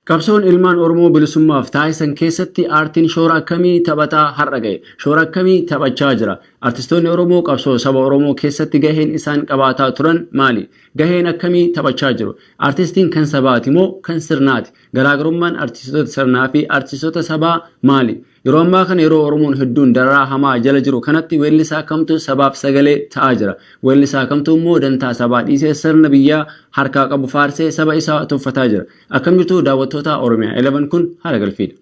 Qabsoon ilmaan Oromoo bilisummaaf taasisan keessatti aartiin shoora akkamii taphataa har'a gahe? Shoora akkamii taphachaa jira? Artistoonni Oromoo qabsoo saba Oromoo keessatti gaheen isaan qabaataa turan maali? Gaheen akkamii taphachaa jiru? Artistiin kan sabaati moo kan sirnaati? Garaagarummaan artistoota sirnaa fi artistoota sabaa maali? Yeroo ammaa kana yeroo Oromoon hedduun dararaa hamaa jala jiru kanatti weellisaa kamtu sabaaf sagalee ta'aa jira? Weellisaa kamtu immoo dantaa sabaa dhiisee sirna biyyaa harkaa qabu faarsee saba isaa tuffataa jira? Akkam jirtu daawwattoota Oromiyaa 11 kun haala galfiidha.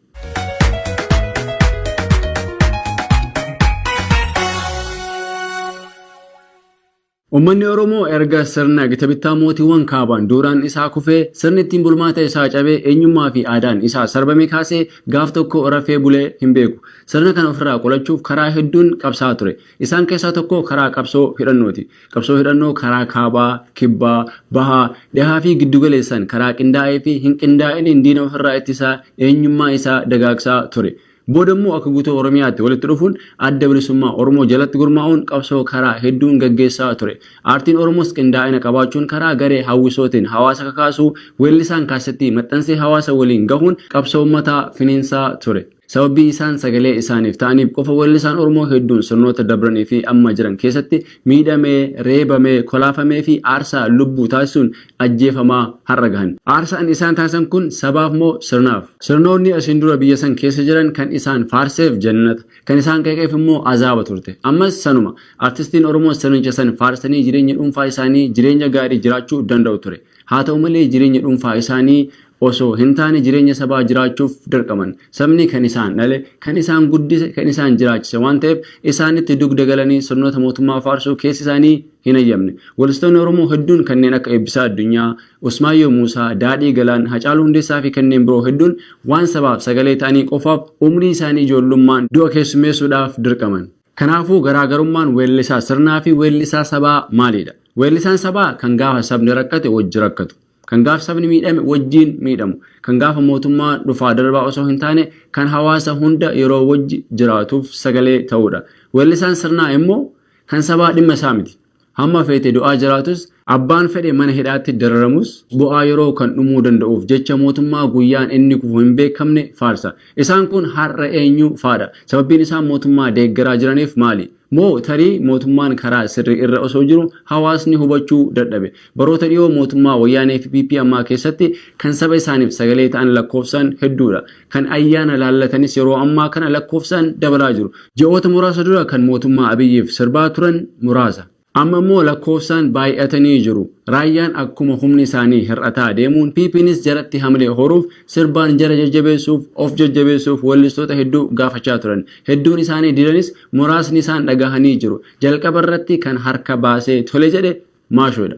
Uummanni Oromoo erga sirna gita bittaa mootiiwwan kaabaan duraan isaa kufee sirni ittiin bulmaata isaa cabee eenyummaa fi aadaan isaa sarbame kaasee gaaf tokko rafee bulee hin beeku. Sirna kana ofirraa qolachuuf karaa hedduun qabsaa ture. Isaan keessaa tokko karaa qabsoo hidhannooti. Qabsoo hidhannoo karaa kaabaa, kibbaa, bahaa, dhihaa fi giddugaleessan karaa qindaa'ee fi hin qindaa'iniin diina ofirraa ittisaa eenyummaa isaa dagaagsaa ture. Boodammoo akka guutuu Oromiyaatti walitti dhufuun adda bilisummaa Oromoo jalatti gurmaa'uun qabsoo karaa hedduun gaggeessaa ture. Aartiin Oromoos qindaa'ina qabaachuun karaa garee hawwisootiin hawaasa kakaasuu weellisaan kaasettii maxxansee hawaasa waliin gahuun qabsoo uummataa finiinsaa ture. Sababii isaan sagalee isaaniif ta'aniif qofa weellisaan Oromoo hedduun sirnoota dabranii fi amma jiran keessatti miidhamee, reebamee, kolaafamee fi aarsaa lubbuu taasisuun ajjeefamaa har'a gahan. Aarsaan isaan taasisan kun sabaaf moo sirnaaf? Sirnoonni asiin dura biyya san keessa jiran kan isaan faarseef jannata, kan isaan qeeqeef immoo azaaba turte. Ammas sanuma artistiin Oromoo sirnicha san faarsanii jireenya dhuunfaa isaanii jireenya gaarii jiraachuu danda'u ture. Haa ta'u malee jireenya dhuunfaa isaanii osoo hin taane jireenya sabaa jiraachuuf dirqaman. Sabni kan isaan dhale, kan isaan guddise, kan isaan jiraachise waan ta'eef isaanitti dugda galanii sirnoota mootummaa faarsuu keessi isaanii hin ayyamne. Weellistoonni Oromoo hedduun kanneen akka Eebbisaa Addunyaa, Usmaayyoo Muusaa, Daadhii Galaan, Hacaaluu Hundeessaa fi kanneen biroo hedduun waan sabaaf sagalee ta'anii qofaaf umrii isaanii ijoollummaan du'a keessummeessuudhaaf dirqaman. Kanaafuu garaagarummaan weellisaa sirnaa fi weellisaa sabaa maalidha? Weellisaan sabaa kan gaafa sabni rakkate wajji rakkatu. Kan gaafa sabni miidhame wajjiin miidhamu. Kan gaafa mootummaa dhufaa darbaa osoo hin taane kan hawaasa hunda yeroo wajji jiraatuuf sagalee ta'udha. Weellisaan sirnaa immoo kan sabaa dhimma isaa miti. Hamma feete du'aa jiraatus abbaan fedhe mana hidhaatti dararamus bu'aa yeroo kan dhumuu danda'uuf jecha mootummaa guyyaan inni kufu hin beekamne faarsa. Isaan kun har'a eenyu faadha? Sababbiin isaan mootummaa deeggaraa jiraniif maali? Moo tarii mootummaan karaa sirrii irra osoo jiru hawaasni hubachuu dadhabe. Baroota dhiyoo mootummaa wayyaanee fi PP ammaa keessatti kan saba isaaniif sagalee ta'an lakkoofsaan hedduudha. Kan ayyaana laallatanis yeroo ammaa kana lakkoofsaan dabalaa jiru. Ji'oota muraasa dura kan mootummaa Abiyyiif sirbaa turan muraasa. Amma immoo lakkoofsaan baay'atanii jiru. Raayyaan akkuma humni isaanii hir'ataa deemuun PPnis jalatti hamlee horuuf sirbaan jara jajjabeessuuf of jajjabeessuuf weellistoota hedduu gaafachaa turan. Hedduun isaanii didanis muraasni isaan dhagahanii jiru. Jalqaba irratti kan harka baasee tole jedhe maashoodha.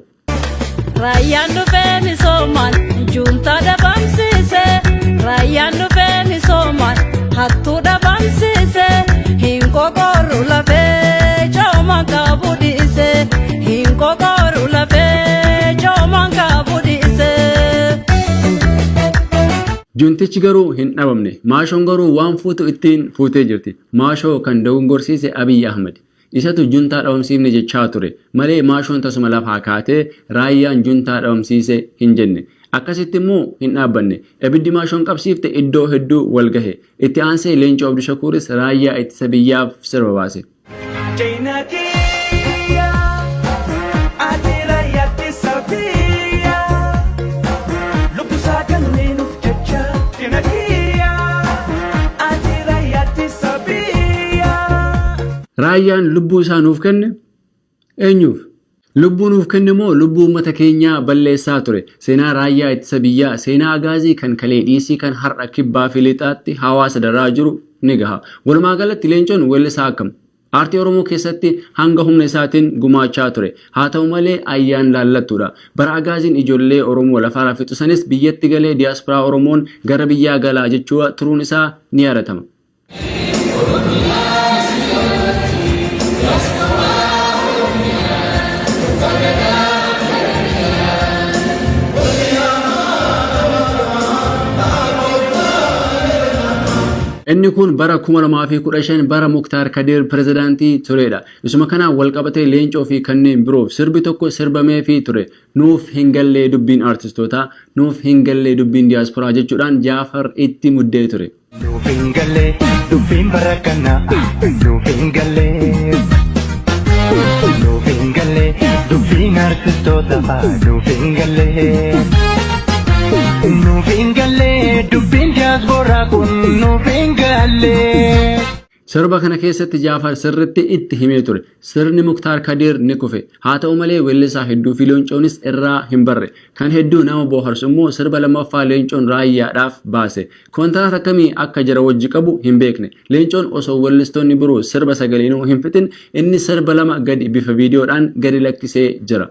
Raayyaan dhufee misoomaan juuntaa dhabamsiise. Raayyaan dhufee misoomaan hattuu dhabamsiise. Hin qoqorru lafee jooma qabu dhiise. Hin qoqorru lafee jooma qabu dhiise. Juntichi garuu hin dhabamne. Maashoon garuu waan fuutu ittiin fuutee jirti. Maashoo kan dogongorsiise Abiyyi Ahmed. Isatu juntaa dhabamsiifne jechaa ture. Malee maashoon tasuma lafaa kaatee raayyaan juntaa dhabamsiise hin jenne. Akkasitti immoo hin dhaabbanne. Abiddi maashoon qabsiifte iddoo hedduu wal gahe. Itti aansee Leencoo Abdishakuuris raayyaa ittisa biyyaaf sirba baase. Raayyaan lubbuu isaa nuuf kenne eenyuuf? Lubbuu nuuf kenne moo lubbuu uummata keenyaa balleessaa ture? Seenaa raayyaa ittisa biyyaa, seenaa agaazii kan kalee dhiisii kan har'a kibbaa fi lixaatti hawaasa daraa jiru ni gaha. Walumaa galatti Leencoon weellisaa akkam? Aartii Oromoo keessatti hanga humna isaatiin gumaachaa ture. Haa ta'u malee ayyaan laallattuudha. Bara agaaziin ijoollee Oromoo lafarraa fixusanis biyyatti galee diyaasporaa Oromoon gara biyyaa galaa jechuu turuun isaa ni yaadatama. Inni kun bara 2015 bara Muktaar Kadir pirezidaantii turedha. Isuma kana walqabatee leencoo fi kanneen biroof sirbi tokko sirbamee fi ture. Nuuf hin gallee dubbiin artistoota, nuuf hin gallee dubbiin diiyaasporaa jechuudhaan Jaafar itti muddee ture. Nuuf hin gallee dubbiin bara kanaa, nuuf hin gallee. Nuuf hin gallee dubbiin artistoota, nuuf hin gallee. Nuuf hin gallee dubbiin diiyaasporaa kun nuuf hin gallee. Sirba kana keessatti Jaafar sirriitti itti himee ture. Sirni Muktaar Kadir ni kufe. Haa ta'u malee weellisaa hedduu fi leencoonis irraa hin barre. Kan hedduu nama bohaarsu immoo sirba lammaffaa leencoon raayyaadhaaf baase. Kontiraat akkamii akka jara wajji qabu hin beekne. Leencoon osoo weellistoonni biroo sirba sagaleenuu hin fixin inni sirba lama gadi bifa viidiyoodhaan gadi lakkisee jira.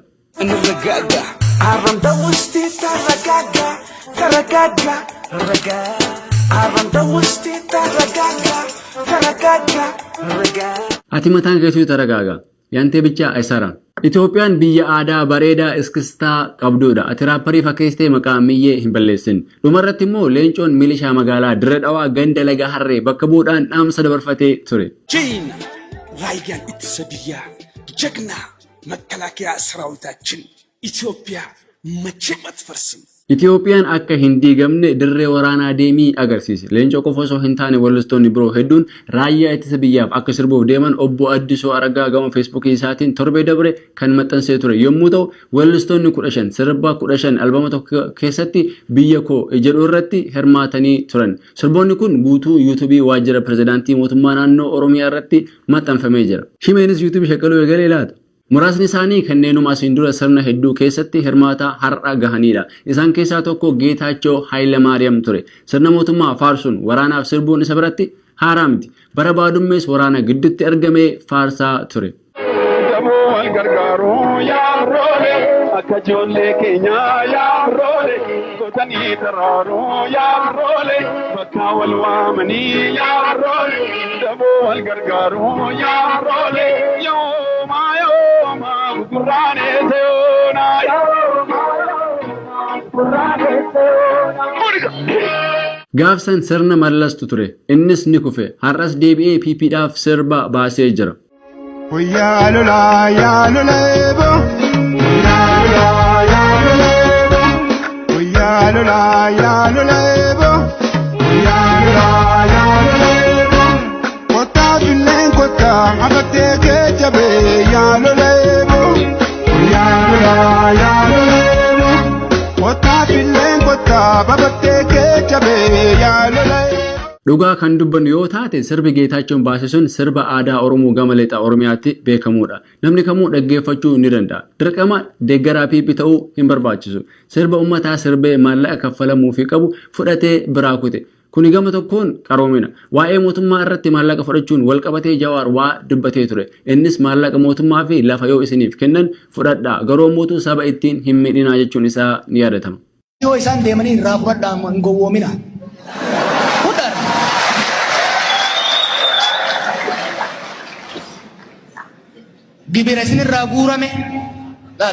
Ati mataan keetu taragaaga yantee bichaa aysaran. Itoophiyaan biyya aadaa bareedaa iskistaa qabdudha. Ati raapparii fakkeessitee maqaa miyyee hin balleessin. Dhumarratti immoo leencoon milishaa magaalaa Dirree Dhawaa ganda laga Harree bakka bu'uudhaan dhaamsa dabarfatee ture. ጂና ራያን ኢትሰብያ ጀግና መከላከያ ሰራዊታችን ኢትዮጵያ መቼም አትፈርስም። Itoophiyaan akka hin diigamne dirree waraanaa deemii agarsiise. Leencoo qofa osoo hin taane weellistoonni biroo hedduun raayyaa ittisa biyyaaf akka sirbuuf deeman obbo Addisoo Aragaa gama feesbuukii isaatiin torbee dabre kan maxxansee ture yommuu ta'u weellistoonni 15 sirba 15 albama tokko keessatti biyya koo jedhu irratti hirmaatanii turan. Sirboonni kun guutuu yuutuubii waajjira pirezidaantii mootummaa naannoo Oromiyaa irratti maxxanfamee jira. Shimeenis yuutuubii shaqaluu eegalee laata? Muraasni isaanii kanneenuma asiin dura sirna hedduu keessatti hirmaataa har'a gahanidha. Isaan keessaa tokko Geetaachoo Hayilamaariyaam ture. Sirna mootummaa faarsuun waraanaaf sirbuun isa biratti haaraa miti. Bara baadummees waraana gidduutti argamee faarsaa ture. Gaafsan sirna mallastu ture. Innis ni kufe. Har'as deebi'ee PP'dhaaf sirba baasee jira. Dhugaa kan dubbannu yoo taate sirbi Geetaachoon baase sun sirba aadaa Oromoo gama lixaa Oromiyaatti beekamuudha. Namni kamuu dhaggeeffachuu ni danda'a. Dirqama deeggaraa PP ta'uu hin barbaachisu. Sirba uummataa sirbee maallaqa kaffalamuu fi qabu fudhatee biraa kute. Kuni gama tokkoon qaroomina. Waa'ee mootummaa irratti maallaqa fudhachuun walqabatee Jawaar waa dubbatee ture. Innis maallaqa mootummaa fi lafa yoo isiniif kennan fudhadhaa. Garuu mootuu saba ittiin hin miidhinaa jechuun isaa ni yaadatama. Yoo isaan deemanii irraa fudhadhaa hin gowwoomina. Gibira isin irraa guurame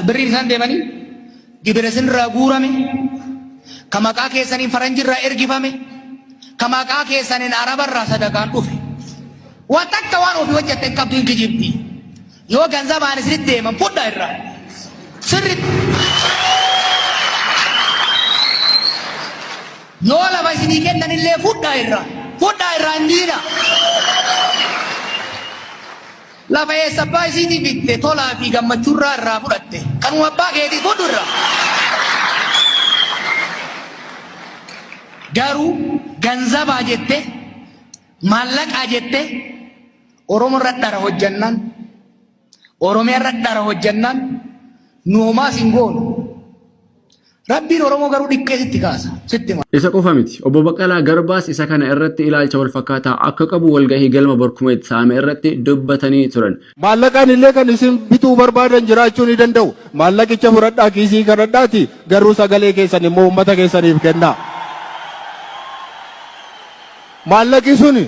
birriin isaan deemanii gibira isin irraa guurame ka maqaa keessaniin faranji irraa ergifame ka maqaa keessaniin araba irraa sadaqaan dhufe waan takka waan ofii hojjette hin qabdu hin kijibdi yoo ganzabaan isinitti deeman fudhaa irraa sirritti yoo lafa isinii kennan illee fudhaa irraa hin diina. Lafa eessabbaa isiitii bitte tolaa fi gammachuurraa irraa fudhatte kanuma abbaa keetii fudhu irraa. Garuu ganzabaa jette maallaqaa jette Oromoo irra dhara hojjannaan Oromiyaa irra dhara hojjannaan nuumaas hin goonu. Rabbiin Oromoo garuu dhiqqeessitti kaasa sitti ma. Isa qofa miti. Obbo Baqqalaa Garbaas isa kana irratti ilaalcha wal fakkaataa akka qabu walgahii galma Barkumeetti saame irratti dubbatanii turan. Maallaqaan illee kan isin bituu barbaadan jiraachuu ni danda'u. Maallaqicha fudhadhaa kiisii kadhadhaati garuu sagalee keessan immoo uummata keessaniif kennaa. Maallaqi suni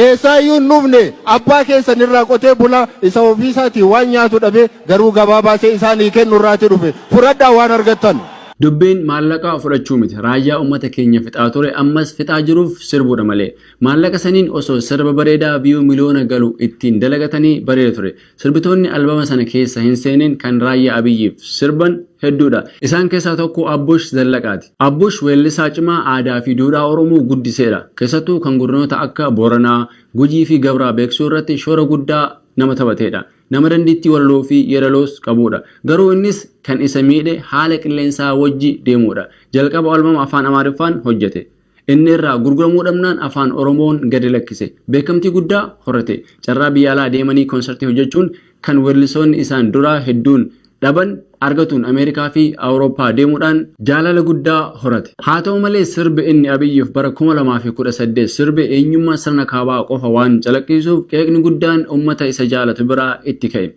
eessaayyuu hin dhufne abbaa keessan irraa qotee bulaa isa ofiisaatii waan nyaatu dhabe garuu gabaa baasee isaanii kennu irraati dhufe fudhadhaa waan argattan. Dubbiin maallaqa fudhachuu miti raayyaa uummata keenya fixaa ture ammas fixaa jiruuf sirbuudha malee maallaqa saniin osoo sirba bareedaa viyuu miliyoona galu ittiin dalagatanii bareeda ture sirbitoonni albama sana keessa hin seenin kan raayyaa Abiyyiif sirban hedduudha isaan keessaa tokko Abbush Zallaqaati. Abbush weellisaa cimaa aadaa fi duudhaa Oromoo guddiseedha keessattuu kan godinoota akka Booranaa Gujii fi Gabraa beeksisuu irratti shoora guddaa nama taphateedha. Nama dandeettii walaloo fi yeedaloos qabuudha. Garuu innis kan isa miidhe haala qilleensaa wajji deemuudha. Jalqaba albama afaan Amaariffaan hojjete. Inni irraa gurguramuu dhabnaan afaan Oromoon gadi lakkise. Beekamtii guddaa horate. Carraa biyya alaa deemanii konsertii hojjechuun kan weellisoonni isaan duraa hedduun dhaban argatuun Ameerikaa fi Awurooppaa deemuudhaan jaalala guddaa horate. Haa ta'u malee sirbi inni Abiyyiif bara 2018 sirbi eenyummaa sirna kaabaa qofa waan calaqqisuuf qeeqni guddaan uummata isa jaalatu biraa itti ka'e.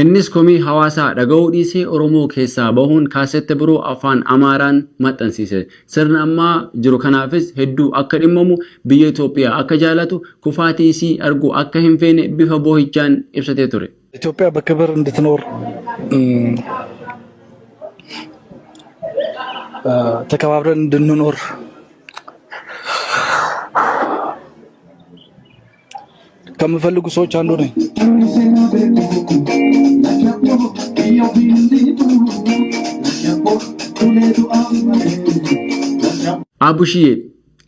Innis komii hawaasaa dhaga'uu dhiisee Oromoo keessaa bahuun kaasette biroo afaan Amaaraan maxxansiise. Sirna ammaa jiru kanaafis hedduu akka dhimmamu biyya Itoophiyaa akka jaalatu kufaatii isii arguu akka hin feene bifa boohichaan ibsatee ture. ኢትዮጵያ በክብር እንድትኖር ተከባብረን እንድንኖር ከምፈልጉ ሰዎች አንዱ ነኝ። Abushiyee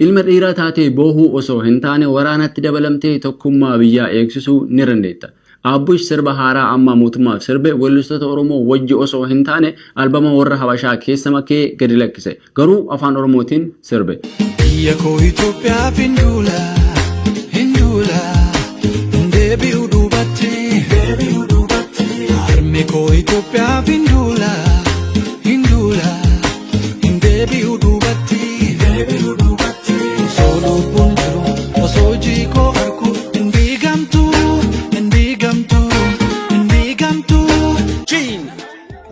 ilma dhiiraa taatee boohuu osoo hin taane waraanatti dabalamtee tokkummaa biyyaa eegsisuu ni dandeetta. Abush sirba haaraa amma mootummaaf sirbe weellistoota Oromoo wajji osoo hin taane albama warra Habashaa keessa makee gadi lakkise. Garuu afaan Oromootiin sirbe. Biyya koo Itoophiyaa findula hindula deebi'u duubatti harmi koo Itoophiyaa findula hindula deebi'u duubatti osoo lubbuun jiru osoo jiikoo argu hindiigamtu.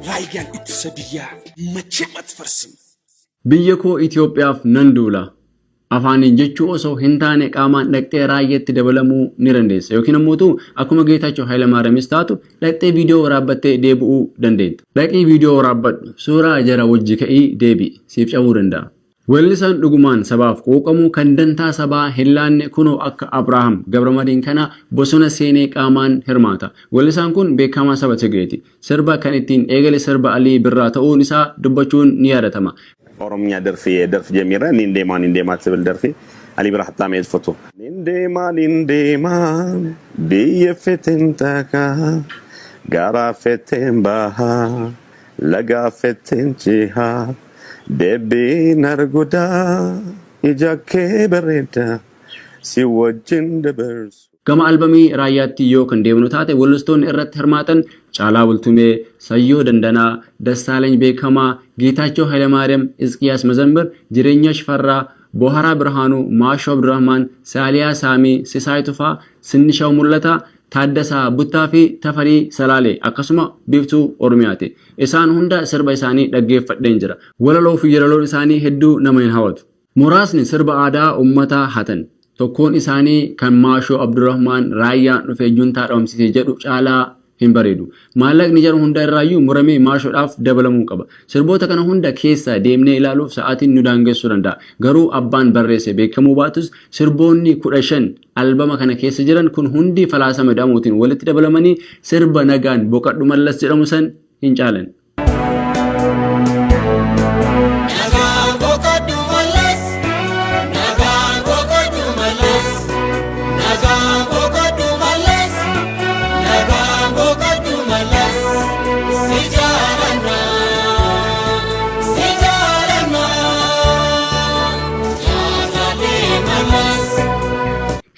Raayyaan ittisa biyyaa machee matfarsim. Biyya koo Itoophiyaaf nan duula. Afaaniin jechuu osoo hin taane qaamaan dhaqxee raayyaatti dabalamuu ni dandeessa. Yookiin immoo akkuma Geetaachoo Hayilamaariyaamis taatu dhaqxee viidiyoo waraabbattee deebi'uu dandeetta. Dhaqii viidiyoo waraabbadhu suuraa jara wajji ka'ii deebi'i siif cabuu danda'a. Weellisaan dhugumaan sabaaf quuqamuu kan dantaa sabaa hin laanne kunoo akka Abrahaam Gabramadiin kana bosona seenee qaamaan hirmaata. Weellisaan kun beekamaa saba Tigireeti. Sirba kan ittiin eegale sirba Alii Birraa ta'uun isaa dubbachuun ni yaadatama. ኦሮምኛ ደርፍ ጀሚረ ኒንዴማ ትብል ደርፊ አሊ ብራ ሐጣ ሜዝ ፎቶ ኒንዴማ ቢየፈተን ታካ ጋራ ፈተን ባሃ ለጋ ፈተን ቺሃ ደቢ ነርጉዳ ይጃኬ በሬዳ ሲወጅን ደበርሱ Gama albamii raayyaatti yoo kan deemnu taate weellistoonni irratti hirmaatan Caalaa Bultumee, Sayyoo Dandanaa, Dassaalany Beekamaa, Geetaachoo Hayilamaariyaam, Hizqiyaas Mazambir, Jireenya Shifarraa, Boharaa Birhaanuu, Maashoo Abdurrahmaan, Saaliyaa Saamii, Sisaay Tufaa, Sinnishaw Mul'ataa, Taaddasaa Buttaa fi Tafarii Salaalee akkasuma biiftuu Oromiyaati. Isaan hunda sirba isaanii dhaggeeffadheen jira. Walaloo fi yeedaloon isaanii hedduu nama hin hawwatu. Muraasni sirba aadaa uummataa hatan. Tokkoon isaanii kan Maashoo Abdurrahmaan raayyaan dhufee juntaa dhabamsiisee jedhu caalaa hin bareedu. Maallaqni jara hunda irraayyuu muramee Maashoodhaaf dabalamuu qaba. Sirboota kana hunda keessa deemnee ilaaluuf sa'aatiin nu daangessuu danda'a. Garuu abbaan barreesse beekamuu baatus sirboonni 15 albama kana keessa jiran kun hundi falaasama jedhamuutiin walitti dabalamanii sirba nagaan boqadhu mallas jedhamu san hin caalan.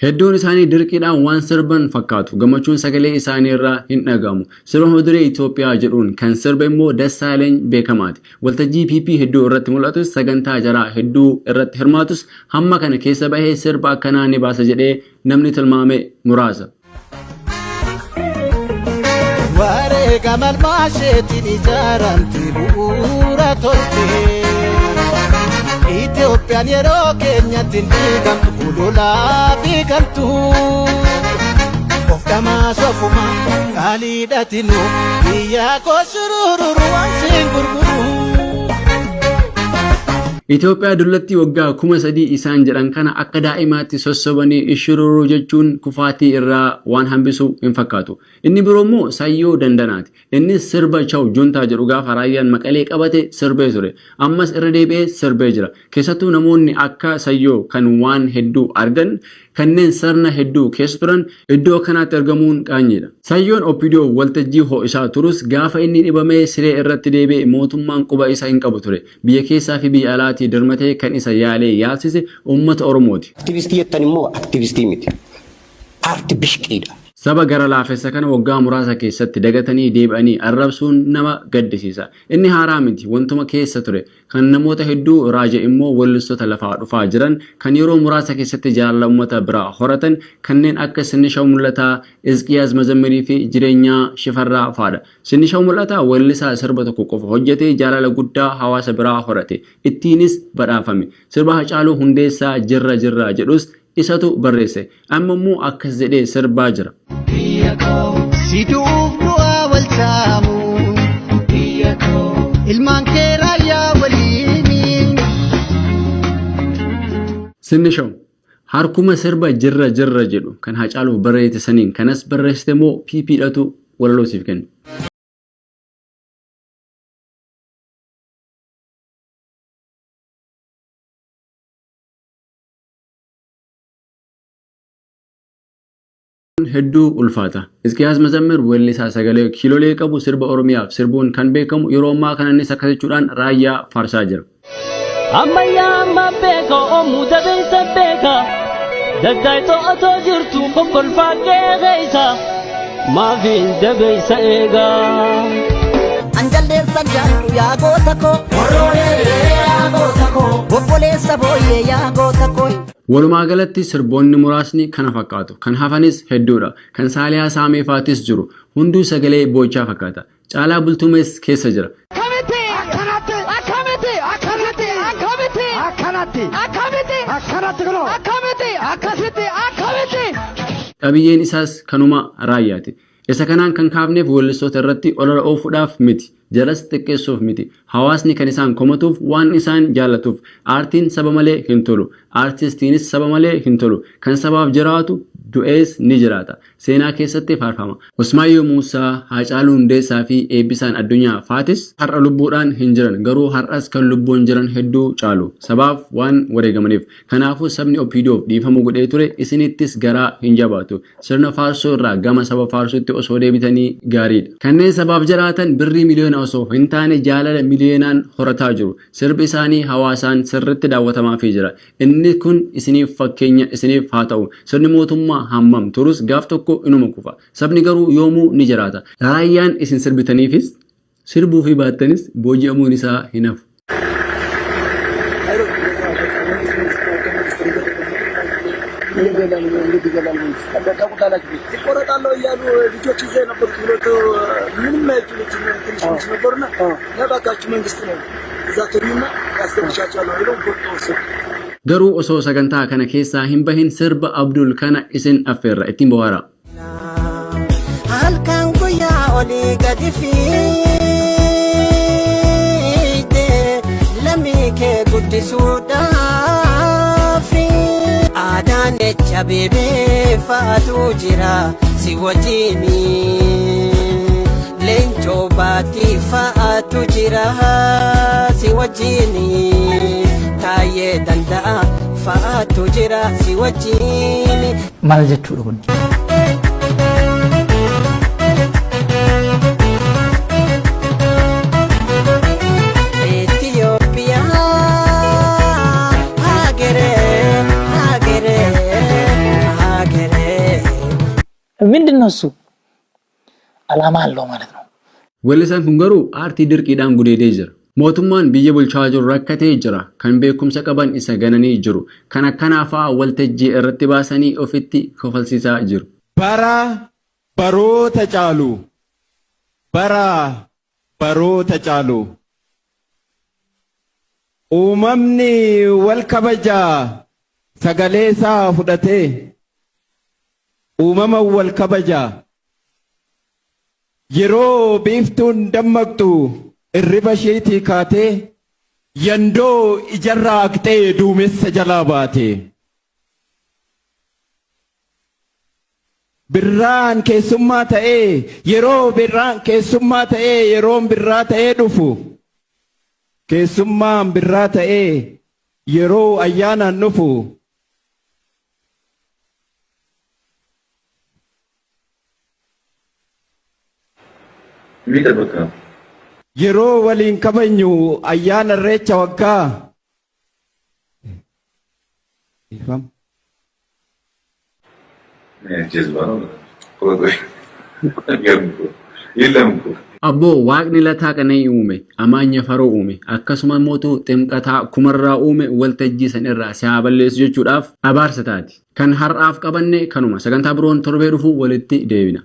Hedduun isaanii dirqiidhaan waan sirban fakkaatu. Gammachuun sagalee isaanii irraa hin dhagamu. Sirba muduree Itoophiyaa jedhuun kan sirba immoo Dassaalany Beekamaati. Waltajjii PP hedduu irratti mul'atus sagantaa jaraa hedduu irratti hirmaatus hamma kana keessa bahee sirba akkanaa ni baasa jedhee namni tilmaame muraasa. Wareega malmaa isheetiin ijaaramti bu'uura tolchee. Itoophiyaan yeroo keenyatti diigamtu ulolaa fiigamtu of dhamaas ofuma qaaliidhatinu biyyaa koo surururu waan siin gurguru. Itoophiyaa dullatti waggaa 3,000 isaan jedhan kana akka daa'imaatti sossobanii ishururuu jechuun kufaatii irraa waan hambisu hin fakkaatu. Inni biroo immoo Sayyoo Dandanaati. Innis sirba chaw juntaa jedhu gaafa raayyaan Maqalee qabate sirbee ture. Ammas irra deebi'ee sirbee jira. Keessattuu namoonni akka Sayyoo kan waan hedduu argan kanneen sirna hedduu keessa turan iddoo kanaatti argamuun qaanyiidha. Sayyoon Oppidoo waltajjii ho'isaa turus gaafa inni dhibamee siree irratti deebi'e mootummaan quba isa hin qabu ture. Biyya keessaa fi biyya alaatii dirmatee kan isa yaalee yaalsise uummata Oromooti. Aktivistii jettan immoo aktivistii miti. Aarti bishqiidha. Saba gara laafessa kana waggaa muraasa keessatti dagatanii deebi'anii arrabsuun nama gaddisiisa. Inni haaraa miti wantuma keessa ture. Kan namoota hedduu raaje immoo weellistoota lafaa dhufaa jiran kan yeroo muraasa keessatti jaalala uummata biraa horatan kanneen akka Sinishaw Mul'ataa, Izqiyaas Mazammirii fi Jireenyaa Shifarraa fa'aadha. Sinishaw Mul'ataa weellisaa sirba tokko qofa hojjetee jaalala guddaa hawaasa biraa horate. Ittiinis badhaafame. Sirba Hacaaluu Hundeessaa Jirra Jirra jedhus isatu barreesse. Amma immoo akkas jedhee sirbaa jira. Siduuf bu'aa wal saamu ilmaan kee raayyaa waliin. Sinishaw harkuma sirba Jirra Jirra jedhu kan Hacaaluuf barreesse saniin kanas barreessite moo PP'dhatu walaloosiif kenne. Hedduu ulfaata. Izqiyaas Mazammir weellisaa sagalee kiilolee qabu sirba Oromiyaaf sirbuun kan beekamu yeroo ammaa kana innis akka jechuudhaan raayyaa faarsaa jira. Ammayyaa amma beeka oomuu dabeessa beeka daddaayitoo otoo jirtu kokkolfaa qeeqeessa maafiin dabeessa eegaa. Anjalleessa jaallu yaa goota koo warroolee yaa goota koo obboleessa booyyee yaa goota koo. Walumaa galatti sirboonni muraasni kana fakkaatu. Kan hafanis hedduudha. Kan Saaliyaa Saameefaatis jiru. Hunduu sagalee boochaa fakkaata. Caalaa Bultumees keessa jira. Qabiyyeen isaas kanuma raayyaati. Isa kanaan kan kaafneef weellistoota irratti olola oofuudhaaf miti. Jalas xiqqeessuuf miti. Hawaasni kan isaan komatuuf waan isaan jaallatuuf. Aartiin saba malee hin tolu. Aartistiinis saba malee hin tolu. Kan sabaaf jiraatu du'ees ni jiraata. Seenaa keessatti faarfama. Usmaayyoo Muusaa, Hacaaluu Hundeessaa fi Eebbisaan Addunyaa faatis har'a lubbuudhaan hin jiran. Garuu har'as kan lubbuun jiran hedduu caalu. Sabaaf waan wareegamaniif. Kanaafuu sabni Oppidoof dhiifama godhee ture isinittis garaa hin jabaatu. Sirna faarsoo irraa gama saba faarsuutti osoo deebitanii gaariidha. Kanneen sabaaf jiraatan birrii miliyoona osoo hin taane jaalala miliyoonaan horataa jiru. Sirbi isaanii hawaasaan sirriitti daawwatamaa jira. Inni kun isiniif fakkeenya isiniif haa ta'u. Sirni mootummaa hammam turus gaaf tokko inuma kufa. Sabni garuu yoomuu ni jiraata. Raayyaan isin sirbitaniifis sirbuu fi baattanis booji'amuun isaa hin hafu. ይቆረጣለሁ እያሉ ልጆች ይዘው የነበሩት ሁለቱ ምንም አይችሉት ትንሽ ነበሩና ለባካችሁ መንግስት ነው እዛ ተኙና ያስገብቻቸዋለሁ ብለው ወጥተው Garuu osoo sagantaa kana keessaa hin bahin sirba Abdul kana isin affeerra ittiin bohaara. Halkan guyyaa olii gadi fiide lammii kee guddisuudhaaf aadaan jecha beebee faatu jira si wajjini leencoo baatii faatu jira si wajjini. Taayee danda'a faatu jira si wajjin. Maal jechuudha kun? Itoophiyaa hageree hageree hageree. ምንድን ነው እሱ? ዓላማ አለው ማለት ነው። Weellisaan kun garuu aartii dirqiidhaan gudeedee jira. Mootummaan biyya bulchaa jiru rakkatee jira. Kan beekumsa qaban isa gananii jiru. Kan akkanaafaa waltajjii irratti baasanii ofitti kofalsiisaa jiru. Bara baroota caalu. Bara baroota caalu. uumamni wal kabajaa sagalee isaa fudhatee uumama wal kabajaa yeroo biiftuun dammaqxu irriba isheetii kaatee yandoo ijarraa haqxee duumessa jalaa baate. Birraan keessummaa ta'ee yeroo birraan keessummaa ta'ee yeroon birraa ta'ee dhufu keessummaan birraa ta'ee yeroo ayyaanaan dhufu yeroo waliin kabajnu ayyaana irreecha waggaa Abboo waaqni lataa qananii uume amaanya faroo uume akkasuma mootuu ximqataa kumarraa uume waltajjii san irraa si haa balleessu jechuudhaaf abaarsa taati. Kan har'aaf qabanne kanuma sagantaa biroon torbee dhufu walitti deebina.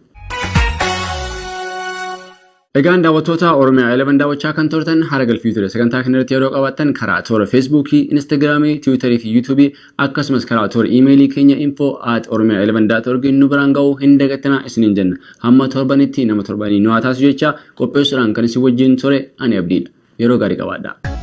Egaan daawwattoota Oromiyaa 11 daawwachaa kan turtan hara galfii ture sagantaa kanarratti yeroo qabaattan karaa toora Feesbuukii, Instagiraamii, Tiwiitarii fi Yuutuubii akkasumas karaa toora iimeelii keenya info@oromia11.org nu biraan ga'uu hin dagatinaa isiniin jenna. Hamma torbanitti nama torbanii nu haa taasisu jecha qopheessuudhaan kan isin wajjin ture ani Abdiidha. Yeroo gaarii qabaadhaa.